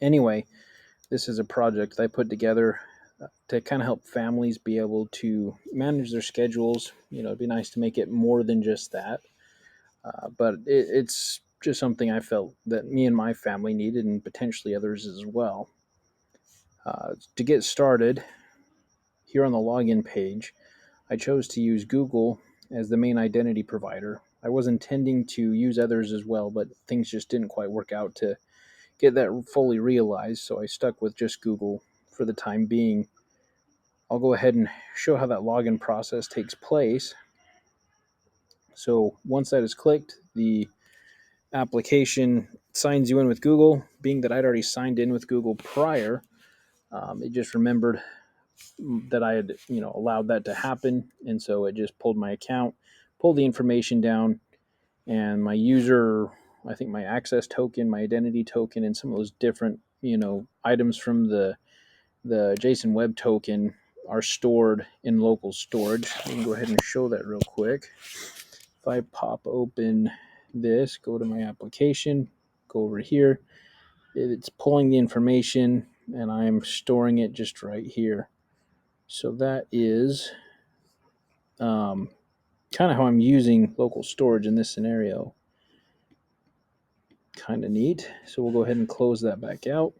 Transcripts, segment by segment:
Anyway, this is a project that I put together to kind of help families be able to manage their schedules. It'd be nice to make it more than just that, but it's just something I felt that me and my family needed, and potentially others as well. To get started, here on the login page, I chose to use Google as the main identity provider. I was intending to use others as well, but things just didn't quite work out to get that fully realized, so I stuck with just Google for the time being. I'll go ahead and show how that login process takes place. So once that is clicked, the application signs you in with Google. Being that I'd already signed in with Google prior, it just remembered that I had allowed that to happen, and so it just pulled my account, pulled the information down, and my user, I think my access token, my identity token, and some of those different items from the JSON Web Token are stored in local storage. We can go ahead and show that real quick. If I pop open this, go to my application, go over here, it's pulling the information and I'm storing it just right here. So that is kind of how I'm using local storage in this scenario. Kind of neat. So we'll go ahead and close that back out.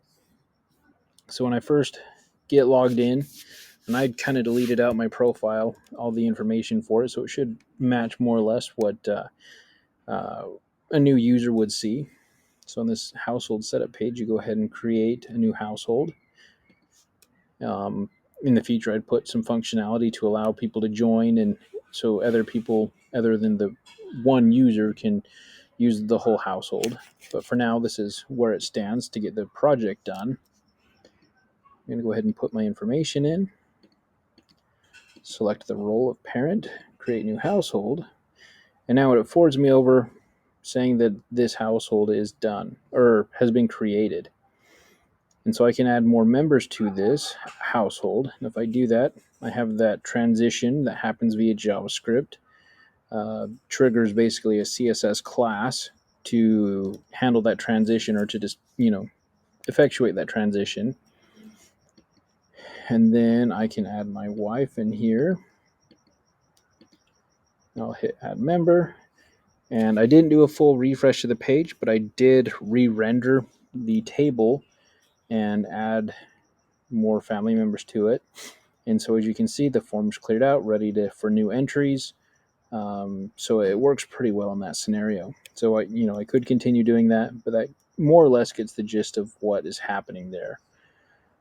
So when I first get logged in, and I kind of deleted out my profile, all the information for it, so it should match more or less what a new user would see. So on this household setup page, you go ahead and create a new household. In the future, I'd put some functionality to allow people to join, and so other people other than the one user can use the whole household. But for now, this is where it stands to get the project done. I'm going to go ahead and put my information in. Select the role of parent, create new household, and now it forwards me over saying that this household is done or has been created. And so I can add more members to this household. And if I do that, I have that transition that happens via JavaScript. Triggers basically a CSS class to handle that transition or to just, effectuate that transition. And then I can add my wife in here. I'll hit add member. And I didn't do a full refresh of the page, but I did re-render the table and add more family members to it. And so as you can see, the form's cleared out, ready for new entries. So it works pretty well in that scenario. So I could continue doing that, but that more or less gets the gist of what is happening there.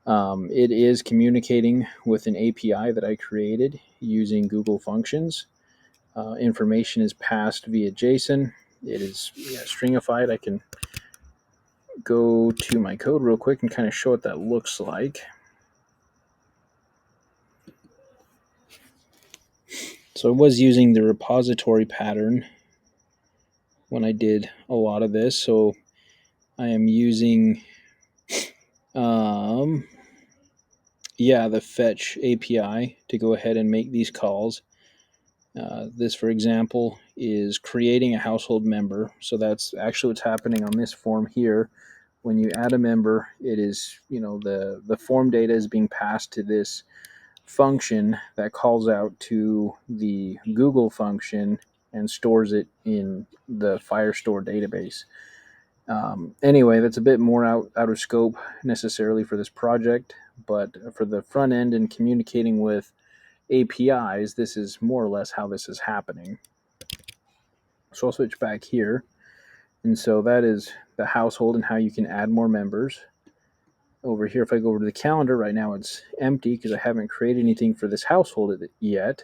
It is communicating with an API that I created using Google Functions. Information is passed via JSON. It is stringified. I can go to my code real quick and kind of show what that looks like. So I was using the repository pattern when I did a lot of this. So I am using the fetch API to go ahead and make these calls. This, for example, is creating a household member. So that's actually what's happening on this form here. When you add a member, it is, the form data is being passed to this function that calls out to the Google function and stores it in the Firestore database. Anyway, that's a bit more out of scope necessarily for this project, but for the front end and communicating with APIs, this is more or less how this is happening. So I'll switch back here. And so that is the household and how you can add more members. Over here, if I go over to the calendar, right now it's empty because I haven't created anything for this household yet.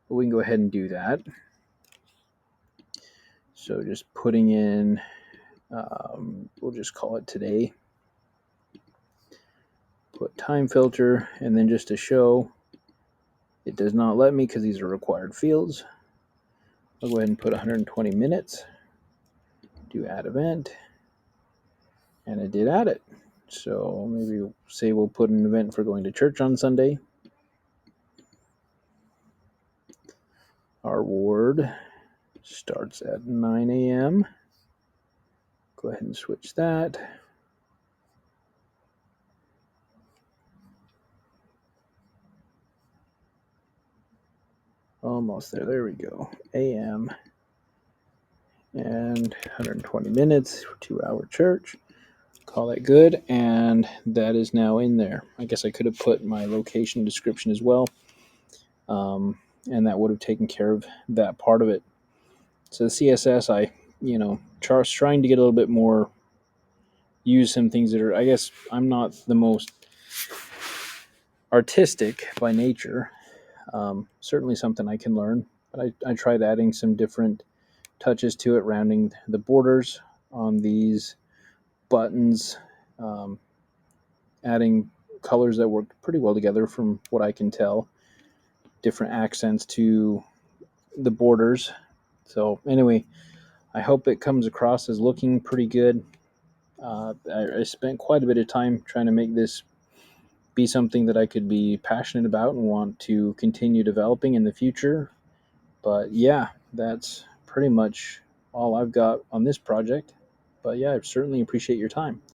But we can go ahead and do that. So just putting in, we'll just call it today. Put time filter, and then just to show, it does not let me because these are required fields. I'll go ahead and put 120 minutes. Do add event, and it did add it. So maybe say we'll put an event for going to church on Sunday. Our ward starts at 9 a.m. Go ahead and switch that. Almost there. There we go. AM and 120 minutes, 2 hour church. Call that good. And that is now in there. I guess I could have put my location description as well. And that would have taken care of that part of it. So the CSS, trying to get a little bit more, use some things that are, I guess I'm not the most artistic by nature. Certainly something I can learn, but I tried adding some different touches to it, rounding the borders on these buttons, um, adding colors that work pretty well together from what I can tell, different accents to the borders. So anyway, I hope it comes across as looking pretty good. I spent quite a bit of time trying to make this be something that I could be passionate about and want to continue developing in the future. But yeah, that's pretty much all I've got on this project. But yeah, I certainly appreciate your time.